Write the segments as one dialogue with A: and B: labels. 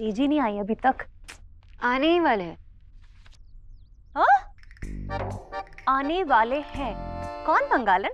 A: जीजी नहीं आई अभी तक।
B: आने ही वाले हैं।
A: हाँ? आने वाले हैं? कौन बंगालन?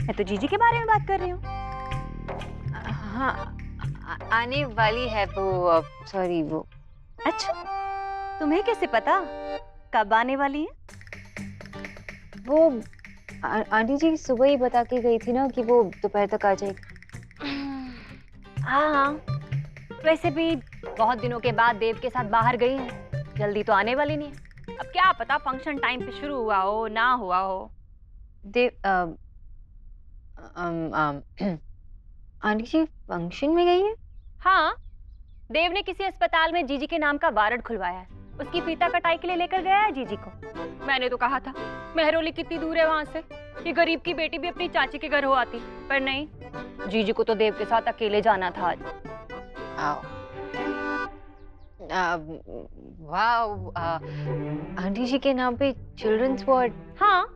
A: मैं तो जीजी के बारे में बात कर रही हूँ।
B: हाँ, आने वाली है वो, सॉरी वो।
A: अच्छा, तुम्हें कैसे पता कब आने वाली है?
B: वो आंटी जी सुबह ही बता के गई थी ना कि वो दोपहर तक आ जाएगी।
A: हाँ, वैसे भी बहुत दिनों के बाद देव के साथ बाहर गई हैं, जल्दी तो आने वाली नहीं है। अब क्या पता फंक्शन टाइम पे शुरू हुआ हो ना हुआ हो।
B: देव आंटी जी फंक्शन में गई है?
A: हाँ, देव ने किसी अस्पताल में जीजी के नाम का वारंट खुलवाया है। उसकी फीता कटाई के लिए लेकर गया है जीजी को। मैंने तो कहा था मेहरौली कितनी दूर है वहां से, ये गरीब की बेटी भी अपनी चाची के घर हो आती, पर नहीं, जीजी को तो देव के साथ अकेले जाना था आज।
B: वाह, आंटी जी के नाम पे चिल्ड्रंस वार्ड।
A: हाँ,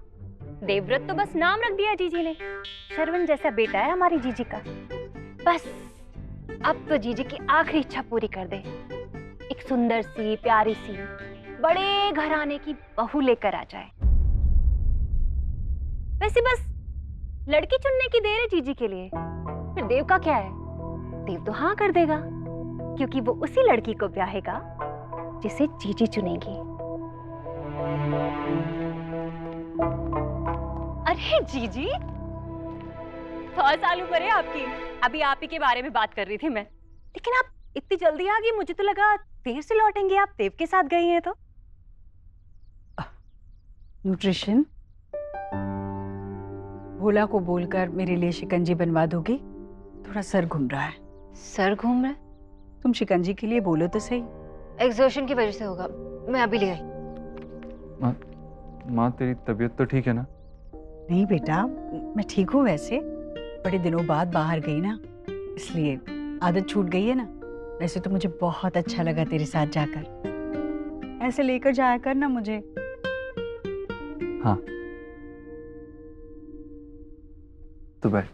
A: देवव्रत तो बस नाम रख दिया जीजी ने। शरवण जैसा बेटा है हमारी जीजी का। बस अब तो जीजी की आखिरी इच्छा पूरी कर दे, एक सुंदर सी प्यारी सी बड़े घराने की बहू लेकर आ जाए। वैसे बस लड़की चुनने की देर है जीजी के लिए, फिर देव का क्या है? देव तो हाँ कर देगा, क्योंकि वो उसी लड़की को ब्याहेगा जिसे जीजी चुनेगी। अरे जीजी, 100 साल उम्र है आपकी। अभी आप ही के बारे में बात कर रही थी मैं। लेकिन आप इतनी जल्दी आ गई, मुझे तो लगा देर से लौटेंगे। आप देव के साथ गई हैं तो।
C: न्यूट्रिशन, भोला को बोलकर मेरे लिए शिकंजी बनवा दोगी? थोड़ा सर घूम रहा है।
B: सर घूम रहा है?
C: तुम शिकंजी के लिए बोलो तो सही।
B: एग्जॉर्शन की वजह से होगा, मैं अभी ले आई।
D: माँ तेरी तबीयत तो ठीक है ना?
C: नहीं बेटा, मैं ठीक हूँ। वैसे बड़े दिनों बाद बाहर गई ना, इसलिए आदत छूट गई है ना। वैसे तो मुझे बहुत अच्छा लगा तेरे साथ जाकर। ऐसे लेकर जाया कर ना मुझे।
D: हाँ, तो बैठ।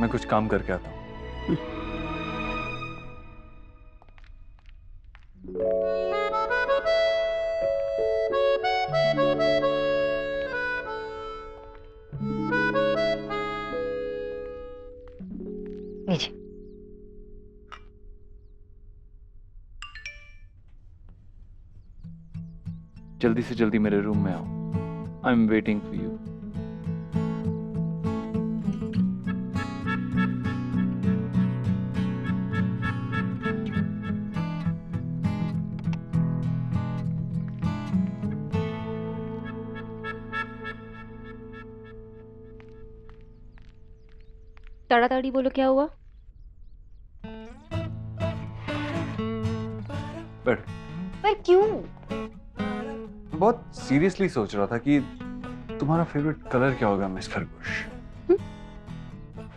D: मैं कुछ काम करके आता हूँ।
B: नीचे।
D: जल्दी से जल्दी मेरे रूम में आओ। I am waiting for you.
B: ताड़ाताड़ी बोलो, क्या हुआ?
D: बैठ।
B: पर क्यों?
D: बहुत सीरियसली सोच रहा था कि तुम्हारा फेवरेट कलर क्या होगा मिस खरगोश।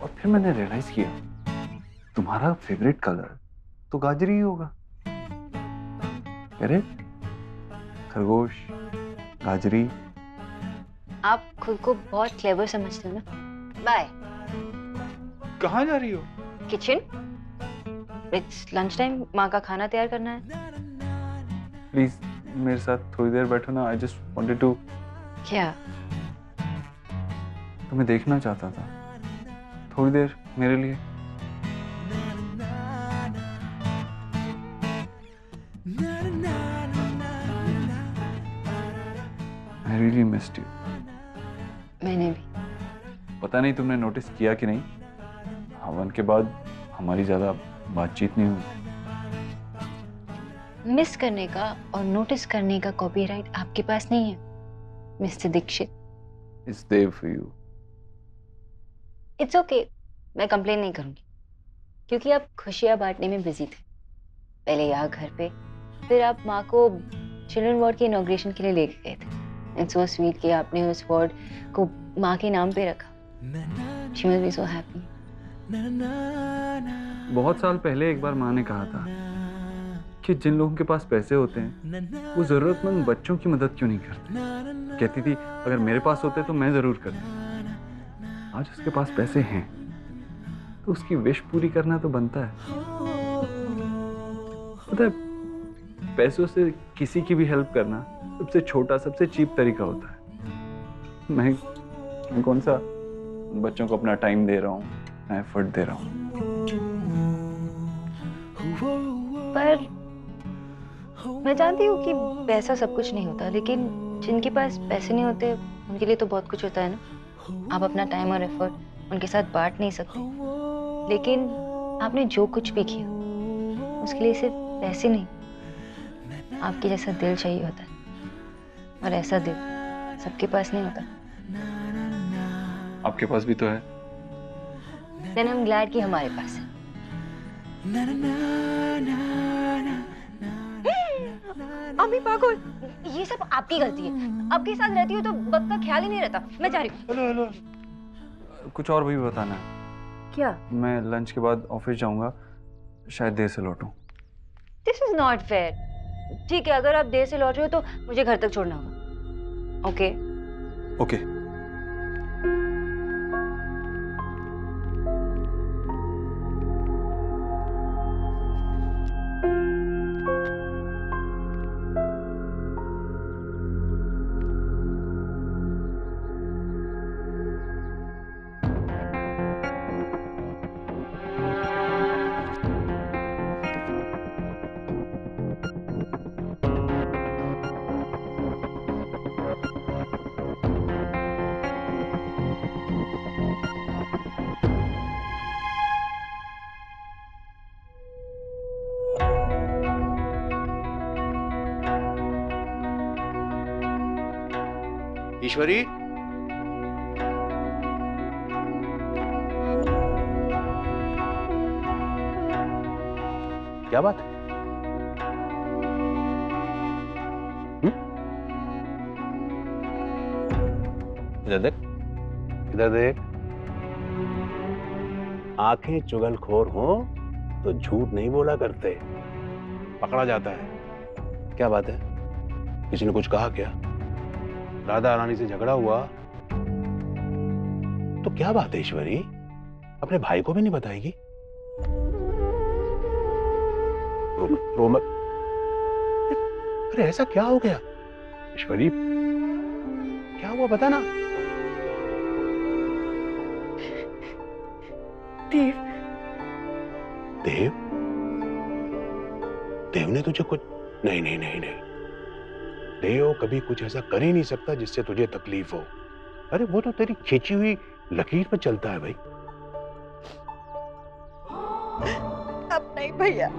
D: और फिर मैंने रियलाइज किया तुम्हारा फेवरेट कलर तो गाजरी ही होगा। अरे खरगोश, गाजरी।
B: आप खुद को बहुत क्लेवर समझते हो ना। बाय।
D: कहाँ जा रही हो?
B: किचन। इट्स लंच टाइम, माँ का खाना तैयार करना है।
D: प्लीज मेरे साथ थोड़ी देर बैठो ना। I just wanted to.
B: क्या?
D: तुम्हें देखना चाहता था थोड़ी देर मेरे लिए। I really missed you.
B: मैंने भी।
D: पता नहीं तुमने नोटिस किया कि नहीं, हवन के बाद हमारी ज्यादा बातचीत नहीं हुई।
B: मिस करने का और नोटिस करने का कॉपीराइट आपके पास नहीं है mister Dikshit.
D: It's there for you.
B: It's okay, मैं कंप्लेन नहीं करूंगी, क्योंकि आप खुशियां बांटने में बिजी थे। पहले यहाँ घर पे, फिर आप माँ को चिल्ड्रन वार्ड के इनॉग्रेशन के लिए लेके गए थे। इट्स सो स्वीट कि आपने उस वार्ड को माँ के नाम पे रखा। She must be so happy.
D: बहुत साल पहले एक बार माँ ने कहा था कि जिन लोगों के पास पैसे होते हैं वो जरूरतमंद बच्चों की मदद क्यों नहीं करते। कहती थी अगर मेरे पास होते तो मैं जरूर करती। आज उसके पास पैसे हैं तो उसकी विश पूरी करना तो बनता है। पता है, पैसों से किसी की भी हेल्प करना सबसे छोटा, सबसे चीप तरीका होता है। मैं कौन सा बच्चों को अपना टाइम दे रहा हूँ, एफर्ट दे रहा हूँ।
B: पर मैं जानती हूँ कि पैसा सब कुछ नहीं होता, लेकिन जिनके पास पैसे नहीं होते उनके लिए तो बहुत कुछ होता है ना। आप अपना टाइम और एफर्ट उनके साथ बांट नहीं सकते, लेकिन आपने जो कुछ भी किया उसके लिए सिर्फ पैसे नहीं, आपके जैसा दिल चाहिए होता है, और ऐसा दिल सबके पास नहीं होता।
D: आपके पास भी तो है।
B: Then I'm glad कि हमारे पास है। अम्मी पागल, ये सब आपकी गलती है। आपके साथ रहती हूँ तो वक्त का ख्याल ही नहीं रहता। मैं जा रही हूँ।
D: हेलो हेलो, कुछ और भी बताना है
B: क्या?
D: मैं लंच के बाद ऑफिस जाऊंगा, शायद देर से लौटूं।
B: This is not fair। ठीक है, अगर आप देर से लौट रहे हो तो मुझे घर तक छोड़ना होगा। ओके?
D: ओके।
E: ईश्वरी, क्या बात है? इधर देख, इधर देख। आंखें चुगलखोर हो तो झूठ नहीं बोला करते, पकड़ा जाता है। क्या बात है? किसी ने कुछ कहा क्या? राधा रानी से झगड़ा हुआ? तो क्या बात है ईश्वरी, अपने भाई को भी नहीं बताएगी? रो मत। अरे ऐसा क्या हो गया ईश्वरी, क्या हुआ बता ना।
C: देव।
E: देव? देव ने तुझे कुछ? नहीं नहीं नहीं नहीं, देव कभी कुछ ऐसा कर ही नहीं सकता जिससे तुझे तकलीफ हो। अरे वो तो तेरी खींची हुई लकीर पर चलता है भाई।
C: अब नहीं भैया।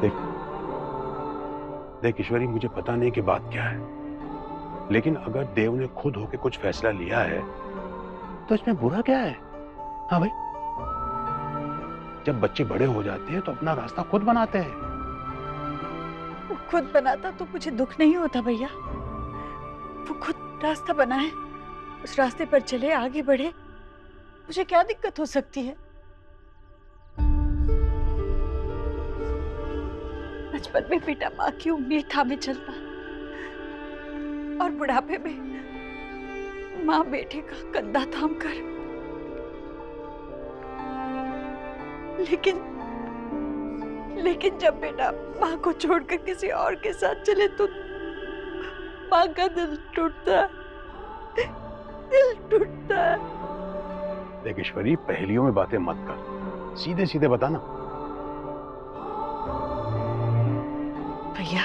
E: देख देख ईश्वरी, मुझे पता नहीं कि बात क्या है, लेकिन अगर देव ने खुद होके कुछ फैसला लिया है तो इसमें बुरा क्या है? हाँ भाई, जब बच्चे बड़े हो जाते हैं तो अपना रास्ता खुद बनाते हैं।
C: वो खुद बनाता तो मुझे दुख नहीं होता भैया। वो खुद रास्ता बनाए, उस रास्ते पर चले, आगे बढ़े, मुझे क्या दिक्कत हो सकती है? बचपन में बेटा माँ की उंगली थामे चलता और बुढ़ापे में माँ बेटे का कंधा थाम कर। लेकिन जब बेटा माँ को छोड़कर किसी और के साथ चले तो माँ का दिल टूटता है, दिल टूटता है।
E: देख ईश्वरी, पहेलियों में बातें मत कर, सीधे सीधे बता ना।
C: भैया,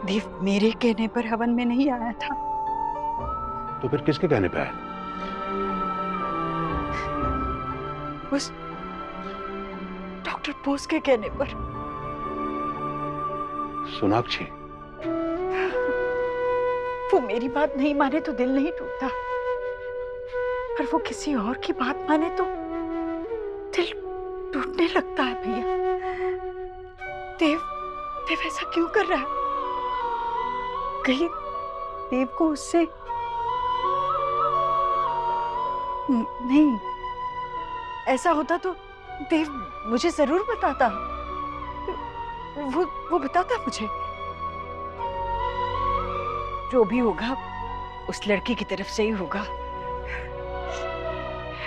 C: देव मेरे कहने पर हवन में नहीं आया था।
E: तो फिर किसके कहने पे आया?
C: उस डॉक्टर बोस के कहने पर।
E: सोनाक्षी,
C: वो मेरी बात नहीं माने तो दिल नहीं टूटता, पर वो किसी और की बात माने तो दिल टूटने लगता है भैया। देव ऐसा क्यों कर रहा है? कहीं देव को उससे नहीं, ऐसा होता तो देव मुझे जरूर बताता। वो बताता मुझे। जो भी होगा उस लड़की की तरफ से ही होगा।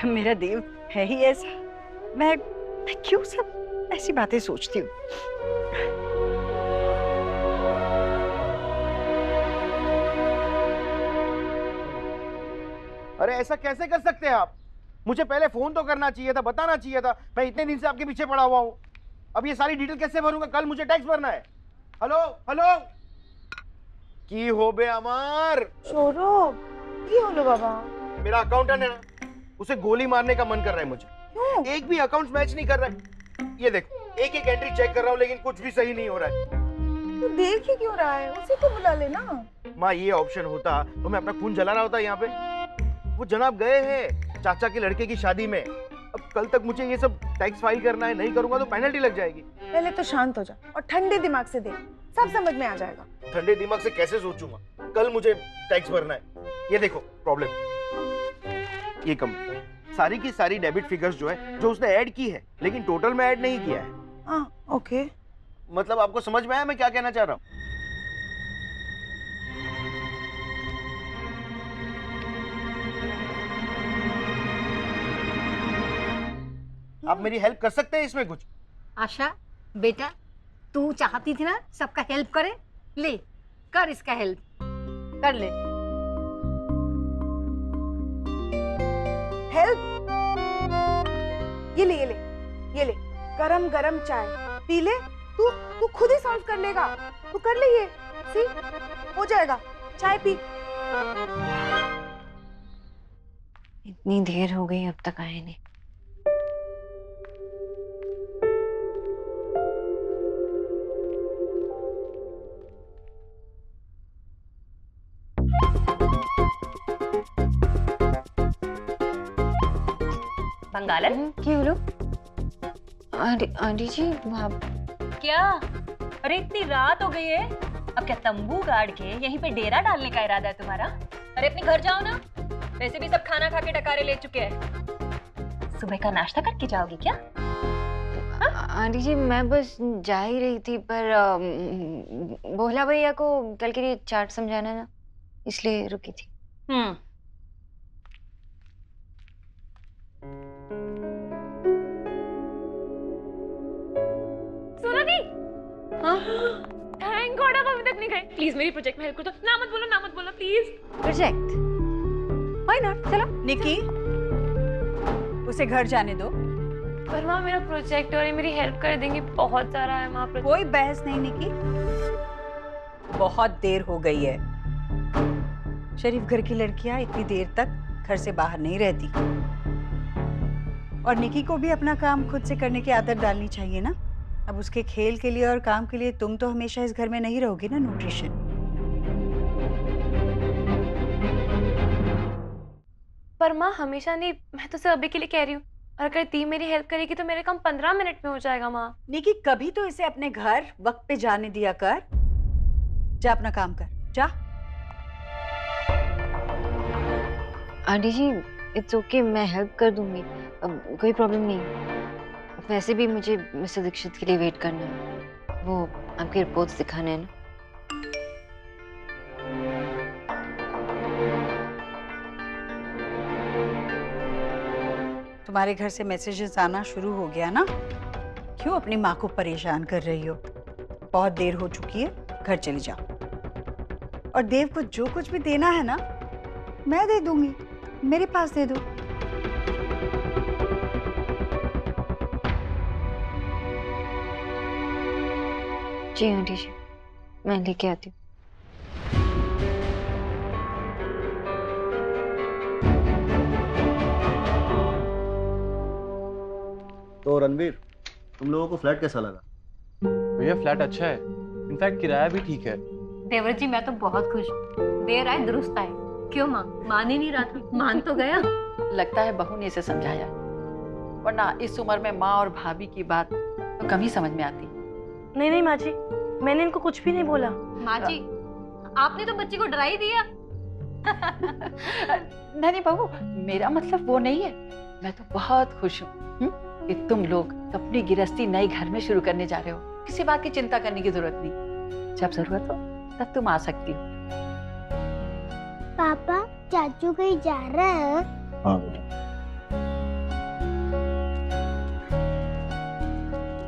C: मेरा देव है ही ऐसा। मैं क्यों सब ऐसी बातें सोचती हूँ।
F: अरे ऐसा कैसे कर सकते हैं आप? मुझे पहले फोन तो करना चाहिए था, बताना चाहिए था। मैं इतने दिन से आपके पीछे पड़ा हुआ हूँ। अब ये सारी डिटेल कैसे भरूंगा? कल मुझे टैक्स भरना है। हेलो हेलो की हो बे अमर?
G: सौरभ की होलो बाबा?
F: मेरा अकाउंटेंट है ना, उसे गोली मारने का मन कर रहा है मुझे।
G: क्यों?
F: एक भी अकाउंट मैच नहीं कर रहा है। ये देखो, एक एक एंट्री चेक कर रहा हूँ लेकिन कुछ भी सही नहीं हो रहा है।
G: तू देख ही क्यों रहा है? उसे तो बुला लेना।
F: माँ, ये ऑप्शन होता तो मैं अपना खून जला रहा होता यहाँ पे। वो जनाब गए हैं चाचा के लड़के की शादी में। अब कल तक मुझे ये सब टैक्स फाइल करना है, नहीं करूंगा तो पेनल्टी लग जाएगी।
G: पहले तो शांत हो जा और ठंडे दिमाग से देख, सब समझ में आ जाएगा।
F: ठंडे दिमाग से कैसे सोचूंगा? कल मुझे टैक्स भरना है। ये देखो प्रॉब्लम, ये कंपनी सारी की सारी डेबिट फिगर्स जो है जो उसने ऐड की है लेकिन टोटल में ऐड नहीं किया है।
G: हाँ ओके।
F: मतलब आपको समझ में आया मैं क्या कहना चाह रहा हूँ? आप मेरी हेल्प कर सकते हैं इसमें कुछ?
H: आशा बेटा, तू चाहती थी ना सबका हेल्प करे, ले कर इसका हेल्प कर ले।
G: हेल्प? ये ले ये ले गरम गरम चाय पी ले। तू तू खुद ही सॉल्व कर लेगा। तू कर ले, ये सी हो जाएगा। चाय पी।
B: इतनी देर हो गई, अब तक आए नहीं।
A: बंगालन
B: क्यों बोलो? आंटी जी आप
A: क्या? अरे इतनी रात हो गई है, अब क्या तंबू गाड़ के यहीं पे डेरा डालने का इरादा है तुम्हारा? अरे अपने घर जाओ ना, वैसे भी सब खाना खा के टकारे ले चुके हैं। सुबह का नाश्ता करके जाओगी क्या?
B: आंटी जी मैं बस जा ही रही थी, पर भोला भैया को कल के लिए चार्ट समझाना ना, इसलिए रुकी थी।
A: सुनो दी, थैंक गॉड आप अभी तक नहीं गए। प्लीज मेरी प्रोजेक्ट में हेल्प कर दो। ना मत बोलो प्लीज।
C: प्रोजेक्ट? Why not? चलो निकी, उसे घर जाने दो।
A: पर माँ मेरा प्रोजेक्ट और ये मेरी हेल्प कर देंगी, बहुत सारा है माँ।
C: कोई बहस नहीं निकी, बहुत देर हो गई है। शरीफ घर की लड़कियां इतनी देर तक घर से बाहर नहीं रहती। और निकी को भी अपना काम खुद से करने की आदत डालनी चाहिए ना। अब उसके खेल के लिए और काम के लिए तुम तो हमेशा इस घर में नहीं रहोगी ना न्यूट्रिशन।
A: पर माँ हमेशा नहीं, मैं तो सिर्फ अभी के लिए कह रही हूँ। और अगर दी मेरी हेल्प करेगी तो मेरे काम 15 मिनट में हो जाएगा माँ।
C: निकी कभी तो इसे अपने घर वक्त पे जाने दिया कर। जा अपना काम कर, जा।
B: आंटी जी इट्स ओके, मैं हेल्प कर दूंगी, अब कोई प्रॉब्लम नहीं। वैसे भी मुझे मिस्टर दीक्षित के लिए वेट करना है, वो आपकी रिपोर्ट्स दिखाने हैं ना।
C: तुम्हारे घर से मैसेजेस आना शुरू हो गया ना? क्यों अपनी माँ को परेशान कर रही हो? बहुत देर हो चुकी है, घर चली जाओ। और देव को जो कुछ भी देना है ना, मैं दे दूंगी, मेरे पास दे दो।
B: जी आंटी जी, मैं लेके आती हूँ।
I: तो रणवीर, तुम लोगों को फ्लैट कैसा लगा?
D: भैया फ्लैट अच्छा है, इनफैक्ट किराया भी ठीक है।
H: देवर जी मैं तो बहुत खुश हूँ। देर आए दुरुस्त आए। क्यों माँ, मान ही नहीं रहा था, मान तो गया।
J: लगता है बहू ने इसे समझाया, वरना इस उम्र में माँ और भाभी की बात तो कम ही समझ में आती।
G: नहीं माँ जी, मैंने इनको कुछ भी नहीं बोला।
H: माँ जी आपने तो बच्ची को डरा ही दिया।
J: नहीं बहू, मेरा मतलब वो नहीं है। मैं तो बहुत खुश हूँ कि तुम लोग अपनी गृहस्थी नए घर में शुरू करने जा रहे हो। किसी बात की चिंता करने की जरूरत नहीं, जब जरूरत हो तब तुम आ सकती हो।
K: पापा चाचू कहीं जा रहे हैं?
I: हाँ बेटा।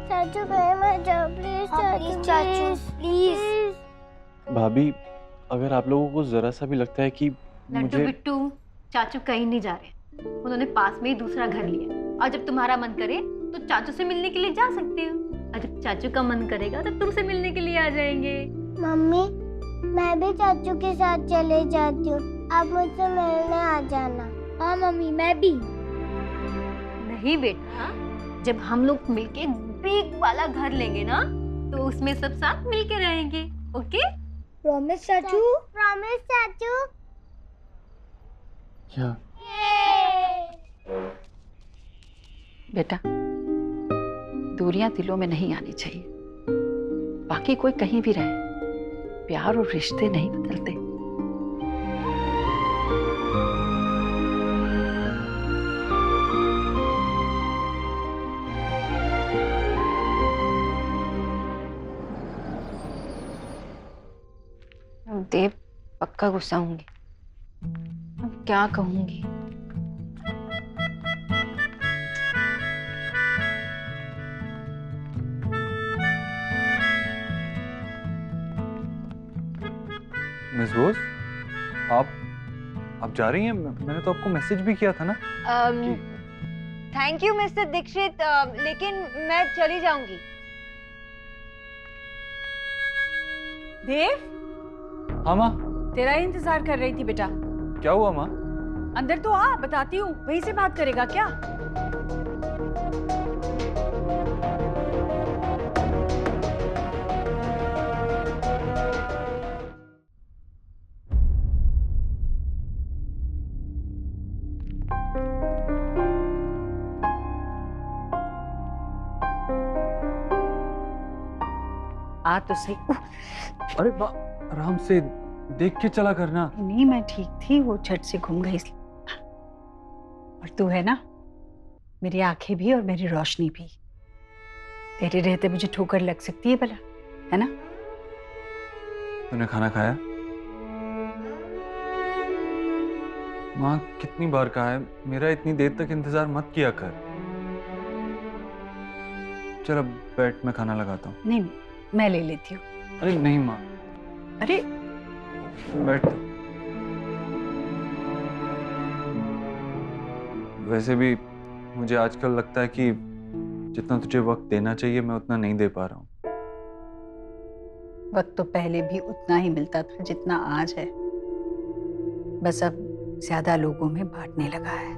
K: चाचू कहीं मत जाओ प्लीज चाचू प्लीज।
D: भाभी, अगर आप लोगों को जरा सा भी लगता है कि
H: लड्डू बिट्टू, चाचू कहीं नहीं जा रहे, उन्होंने पास में ही दूसरा घर लिया। और जब तुम्हारा मन करे तो चाचू से मिलने के लिए जा सकते हो, और जब चाचू का मन करेगा तो तुमसे मिलने के लिए आ जाएंगे।
K: मम्मी, मैं भी चाचू के साथ चले जाती हूँ, आप मुझसे मिलने आ जाना। हाँ मम्मी, मैं भी।
H: नहीं बेटा, जब हम लोग मिलके बिग वाला घर लेंगे ना, तो उसमें सब साथ मिलके रहेंगे। ओके?
K: प्रॉमिस चाचू? प्रॉमिस चाचू?
D: क्या?
J: बेटा, दूरियां दिलों में नहीं आनी चाहिए। बाकी कोई कहीं भी रहे, प्यार और रिश्ते नहीं बदलते।
B: देव, पक्का गुस्सा होंगी। अब क्या कहूंगी?
D: मिस बोस, आप जा रही हैं? मैंने तो आपको मैसेज भी किया था ना।
B: थैंक यू मिस्टर दीक्षित, लेकिन मैं चली जाऊंगी।
C: देव,
D: हाँ माँ।
C: तेरा ही इंतजार कर रही थी बेटा।
D: क्या हुआ माँ?
C: अंदर तो आ, बताती हूँ। वहीं से बात करेगा क्या? आ तो सही।
D: अरे माँ, आराम से देख के चला करना।
C: नहीं, मैं ठीक थी, वो झट से घूम गई इसलिए। और तू है ना, मेरी आंखें भी और मेरी रोशनी भी। तेरे रहते मुझे ठोकर लग सकती है भला, है ना?
D: तूने खाना खाया? माँ, कितनी बार कहा है मेरा इतनी देर तक इंतजार मत किया कर। चल अब बैठ, मैं खाना लगाता हूँ।
C: नहीं, मैं ले लेती हूँ।
D: अरे नहीं माँ।
C: अरे
D: बैठ। वैसे भी मुझे आजकल लगता है कि जितना तुझे वक्त देना चाहिए मैं उतना नहीं दे पा रहा हूँ।
C: वक्त तो पहले भी उतना ही मिलता था जितना आज है, बस अब ज्यादा लोगों में बांटने लगा है।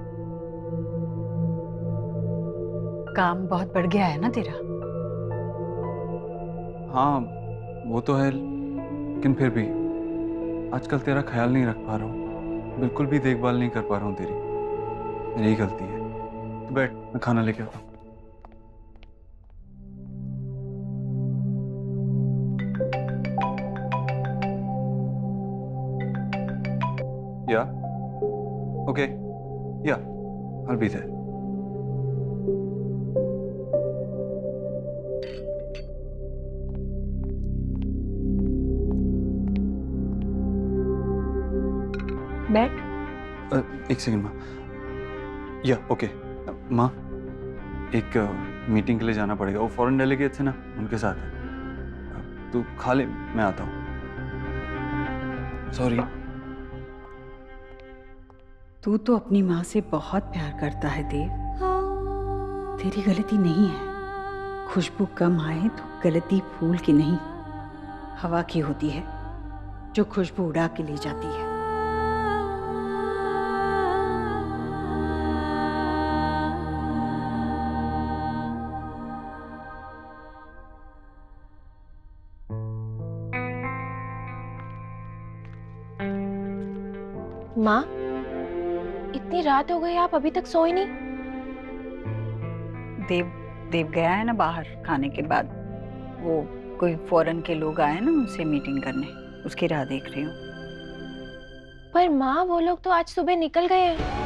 C: काम बहुत बढ़ गया है ना तेरा?
D: हाँ वो तो है, लेकिन फिर भी आजकल तेरा ख्याल नहीं रख पा रहा हूँ, बिल्कुल भी देखभाल नहीं कर पा रहा हूँ तेरी। मेरी गलती है। तो बैठ, मैं खाना लेके आता हूँ। या ओके, या I'll be there.
C: बैठ।
D: एक सेकंड माँ। या ओके माँ, एक मीटिंग के लिए जाना पड़ेगा। वो फॉरेन डेलीगेट्स है ना, उनके साथ है। तू खा ले, मैं आता हूँ। सॉरी।
C: तू तो अपनी माँ से बहुत प्यार करता है देव, तेरी गलती नहीं है। खुशबू कम आए तो गलती फूल की नहीं, हवा की होती है जो खुशबू उड़ा के ले जाती है।
A: माँ, इतनी रात हो गई, आप अभी तक सोए नहीं?
C: देव गया है ना बाहर खाने के बाद। वो कोई फॉरेन के लोग आए ना, उनसे मीटिंग करने, उसकी राह देख रही हूँ।
A: पर माँ, वो लोग तो आज सुबह निकल गए हैं।